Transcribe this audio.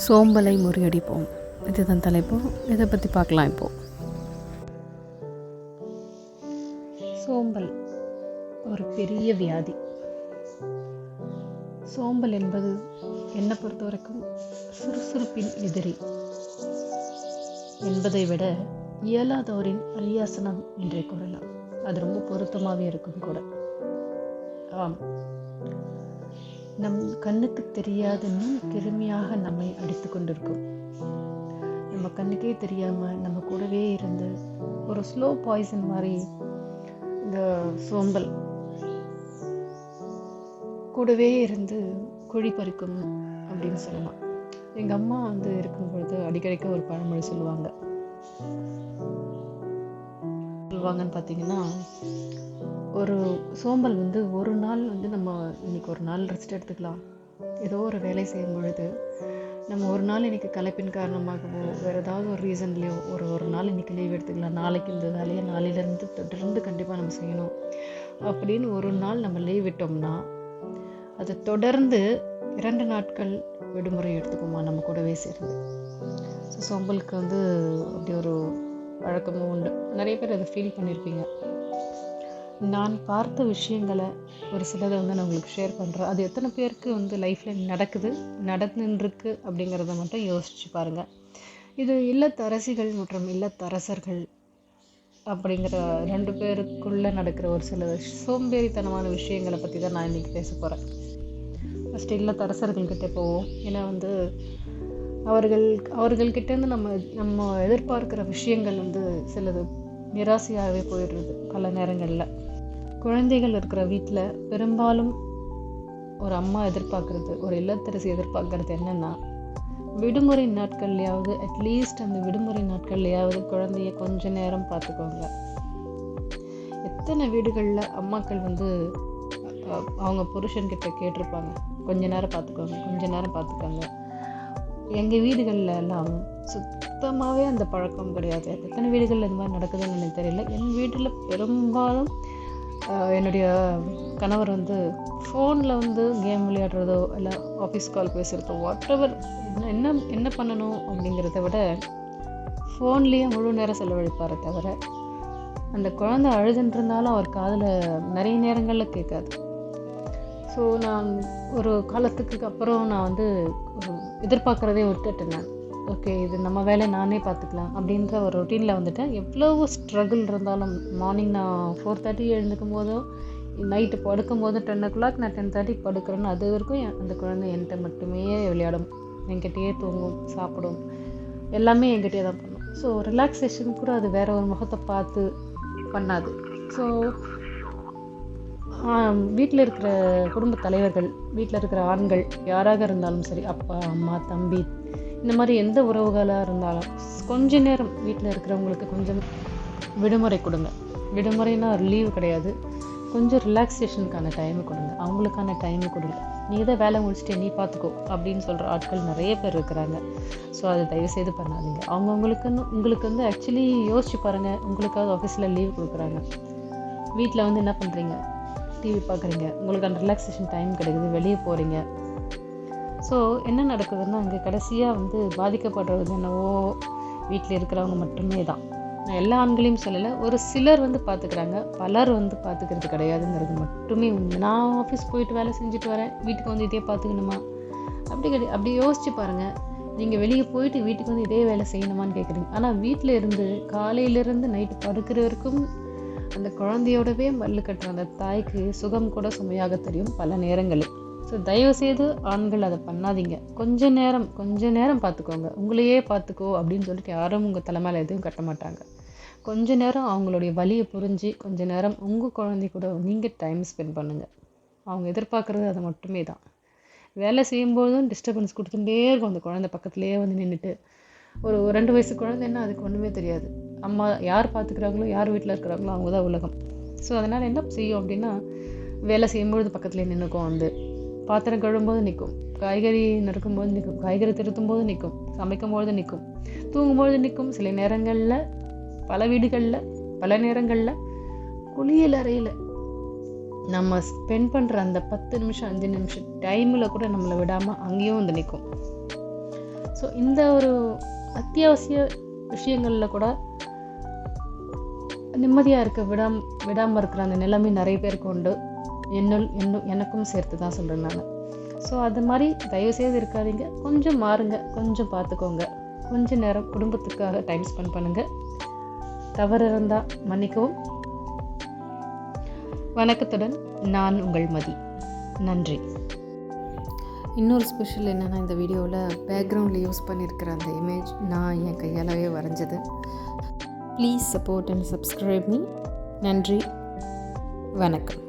சோம்பலை முறியடிப்போம். இதுதான் தலைப்பு. இதை பற்றி பார்க்கலாம். இப்போது சோம்பல் ஒரு பெரிய வியாதி. சோம்பல் என்பது என்னை பொறுத்த வரைக்கும் சுறுசுறுப்பின் எதிரி என்பதை விட இயலாதவரின் அரியாசனம் என்றே கூறலாம். அது ரொம்ப பொருத்தமாகவே இருக்கும் கூட. ஆம், நம் கண்ணுக்கு தெரியாத கிருமியாக நம்மை அடித்து கொண்டிருக்கும். நம்ம கண்ணுக்கே தெரியாமல் நம்ம கூடவே இருந்து ஒரு ஸ்லோ பாய்சன் மாதிரி இந்த சோம்பல் கூடவே இருந்து குழி பறிக்கும் அப்படின்னு சொல்லலாம். எங்கள் அம்மா இருக்கும் பொழுது அடிக்கடிக்க ஒரு பழமொழி சொல்லுவாங்கன்னு பார்த்தீங்கன்னா, ஒரு சோம்பல் ஒரு நாள் நம்ம இன்னைக்கு ஒரு நாள் ரெஸ்ட் எடுத்துக்கலாம், ஏதோ ஒரு வேலை செய்யும் பொழுது நம்ம ஒரு நாள் இன்னைக்கு களைப்பின் காரணமாகவோ வேறு ஏதாவது ஒரு ரீசன்லேயோ ஒரு நாள் இன்னைக்கு லீவ் எடுத்துக்கலாம், நாளைக்கு இந்த வேலையை நாளையிலேருந்து தொடர்ந்து கண்டிப்பாக நம்ம செய்யணும் அப்படின்னு ஒரு நாள் நம்ம லீவ் விட்டோம்னா அது தொடர்ந்து 2 நாட்கள் விடுமுறை எடுத்துக்குமா நம்ம கூடவே சேர்ந்து. ஸோ சோம்பலுக்கு அப்படி ஒரு பழக்கமும் உண்டு. நிறைய பேர் அதை ஃபீல் பண்ணியிருப்பீங்க. நான் பார்த்த விஷயங்களை ஒரு சிலதை நான் உங்களுக்கு ஷேர் பண்ணுறேன். அது எத்தனை பேருக்கு லைஃப்பில் நடந்துருக்கு அப்படிங்கிறத மட்டும் யோசிச்சு பாருங்கள். இது இல்லத்தரசிகள் மற்றும் இல்லத்தரசர்கள் அப்படிங்கிற 2 பேருக்குள்ளே நடக்கிற ஒரு சில சோம்பேறித்தனமான விஷயங்களை பற்றி தான் நான் இன்றைக்கி பேச போகிறேன். ஃபஸ்ட்டு இல்லத்தரசர்கள்கிட்ட போவோம். ஏன்னா அவர்கள்கிட்டேருந்து நம்ம எதிர்பார்க்குற விஷயங்கள் சிலது நிராசையாகவே போயிடுறது. பல நேரங்களில் குழந்தைகள் இருக்கிற வீட்டில் பெரும்பாலும் ஒரு அம்மா எதிர்பார்க்குறது, ஒரு இல்லத்தரசி எதிர்பார்க்குறது என்னென்னா, விடுமுறை நாட்கள்லையாவது அட்லீஸ்ட் அந்த விடுமுறை நாட்கள்லையாவது குழந்தைய கொஞ்ச நேரம் பார்த்துக்கோங்க. எத்தனை வீடுகளில் அம்மாக்கள் அவங்க புருஷன்கிட்ட கேட்டிருப்பாங்க, கொஞ்ச நேரம் பார்த்துக்கோங்க. எங்கள் வீடுகளில் எல்லாம் சுத்தமாகவே அந்த பழக்கம் கிடையாது. எத்தனை வீடுகளில் இந்த மாதிரி நடக்குதுன்னு எனக்கு தெரியல. என் வீட்டில் பெரும்பாலும் என்னுடைய கணவர் ஃபோனில் கேம் விளையாடுறதோ இல்லை ஆஃபீஸ் கால் பேசுகிறதோ வாட்டெவர் என்ன பண்ணணும் அப்படிங்கிறத விட ஃபோன்லேயே முழு நேரம் செலவழிப்பாரை தவிர அந்த குழந்தை அழுதுன்றிருந்தாலும் அவர் காதில் நிறைய நேரங்களில் கேட்காது. ஸோ நான் ஒரு காலத்துக்கு அப்புறம் நான் எதிர்பார்க்குறதே விட்டுட்டேன். ஓகே, இது நம்ம வேலை நானே பார்த்துக்கலாம் அப்படின்ற ஒரு ரொட்டீனில் வந்துட்டேன். எவ்வளவு ஸ்ட்ரகிள் இருந்தாலும் மார்னிங் நான் 4:30 எழுந்துக்கும் போதோ நைட்டு படுக்கும் போதும் 10 o'clock நான் 10:30 படுக்கிறேன்னு அது வரைக்கும் அந்த குழந்தை என்கிட்ட மட்டுமே விளையாடும், என்கிட்டயே தூங்கும், சாப்பிடும், எல்லாமே என்கிட்டயே தான் பண்ணும். ஸோ ரிலாக்ஸேஷன் கூட அது வேற ஒரு முகத்தை பார்த்து பண்ணாது. ஸோ வீட்டில் இருக்கிற குடும்ப தலைவர்கள், வீட்டில் இருக்கிற ஆண்கள் யாராக இருந்தாலும் சரி, அப்பா அம்மா தம்பி இந்த மாதிரி எந்த உறவுகளாக இருந்தாலும் கொஞ்ச நேரம் வீட்டில் இருக்கிறவங்களுக்கு கொஞ்சம் விடுமுறை கொடுங்க. விடுமுறைனா ஒரு லீவு கிடையாது, கொஞ்சம் ரிலாக்ஸேஷனுக்கான டைமு கொடுங்க, அவங்களுக்கான டைமு கொடுங்க. நீ இதை வேலை முடிச்சுட்டு நீ பார்த்துக்கோ அப்படின்னு சொல்கிற ஆட்கள் நிறைய பேர் இருக்கிறாங்க. ஸோ அதை தயவுசெய்து பண்ணாதீங்க. உங்களுக்கு ஆக்சுவலி யோசிச்சு பாருங்கள். உங்களுக்காவது ஆஃபீஸில் லீவ் கொடுக்குறாங்க, வீட்டில் என்ன பண்ணுறீங்க, டிவி பார்க்குறீங்க, உங்களுக்கு அந்த ரிலாக்ஸேஷன் டைம் கிடைக்குது, வெளியே போகிறீங்க. ஸோ என்ன நடக்குதுன்னா அங்கே கடைசியாக பாதிக்கப்படுறது என்னவோ வீட்டில் இருக்கிறவங்க மட்டுமே தான். நான் எல்லா ஆண்களையும் சொல்லலை, ஒரு சிலர் பார்த்துக்கிறாங்க, பலர் பார்த்துக்கிறது கிடையாதுங்கிறது மட்டுமே உண்மை. நான் ஆஃபீஸ் போயிட்டு வேலை செஞ்சுட்டு வரேன், வீட்டுக்கு இதே பார்த்துக்கணுமா? அப்படி யோசிச்சு பாருங்கள். நீங்கள் வெளியே போயிட்டு வீட்டுக்கு இதே வேலை செய்யணுமான்னு கேட்குறீங்க. ஆனால் வீட்டில் இருந்து காலையிலேருந்து நைட்டு படுக்கிற வரைக்கும் அந்த குழந்தையோடவே மல்லு கட்டுற அந்த தாய்க்கு சுகம் கூட சுமையாக தெரியும் பல நேரங்களில். ஸோ தயவுசெய்து ஆண்கள் அதை பண்ணாதீங்க. கொஞ்ச நேரம் பார்த்துக்கோங்க, உங்களையே பார்த்துக்கோ அப்படின்னு சொல்லிட்டு யாரும் உங்கள் தலைமையில் எதுவும் கட்ட மாட்டாங்க. கொஞ்ச நேரம் அவங்களுடைய வலியை புரிஞ்சு கொஞ்ச நேரம் உங்கள் குழந்தை கூட நீங்கள் டைம் ஸ்பெண்ட் பண்ணுங்கள். அவங்க எதிர்பார்க்குறது அதை மட்டுமே தான். வேலை செய்யும்போதும் டிஸ்டர்பன்ஸ் கொடுத்துட்டே இருக்கும். அந்த குழந்தை பக்கத்துலேயே நின்றுட்டு, ஒரு 2 வயசு குழந்தைன்னா அதுக்கு ஒன்றுமே தெரியாது. அம்மா யார் பார்த்துக்கிறாங்களோ, யார் வீட்டில் இருக்கிறாங்களோ அவங்க தான் உலகம். ஸோ அதனால் என்ன செய்யும் அப்படின்னா, வேலை செய்யும்பொழுது பக்கத்துலேயே நின்றுக்கும், பாத்திரம் கழுவும்போது நிற்கும், காய்கறி நறுக்கும்போது நிற்கும், காய்கறி திருத்தும் போது நிற்கும், சமைக்கும்பொழுது நிற்கும், தூங்கும்பொழுது நிற்கும். சில நேரங்களில் பல வீடுகளில் பல நேரங்களில் குளியல் அறையில் நம்ம ஸ்பெண்ட் பண்ணுற அந்த 10 நிமிஷம் 5 நிமிஷம் டைமில் கூட நம்மளை விடாமல் அங்கேயும் நிற்கும். ஸோ இந்த ஒரு அத்தியாவசிய விஷயங்களில் கூட நிம்மதியாக இருக்க விடாமல் இருக்கிற அந்த நிலைமை நிறைய பேருக்கு உண்டு. எனக்கும் சேர்த்து தான் சொல்கிறேன் நான். ஸோ அது மாதிரி தயவுசெய்து இருக்காதீங்க. கொஞ்சம் மாறுங்க, கொஞ்சம் பார்த்துக்கோங்க. கொஞ்சம் நேரம் குடும்பத்துக்காக டைம் ஸ்பெண்ட் பண்ணுங்கள். தவறு இருந்தால் மன்னிக்கவும். வணக்கத்துடன் நான் உங்கள் மதி. நன்றி. இன்னொரு ஸ்பெஷல் என்னென்னா, இந்த வீடியோவில் பேக்ரவுண்டில் யூஸ் பண்ணியிருக்கிற அந்த இமேஜ் நான் என் கையாலவே வரைஞ்சது. Please support and subscribe me. நன்றி, வணக்கம்.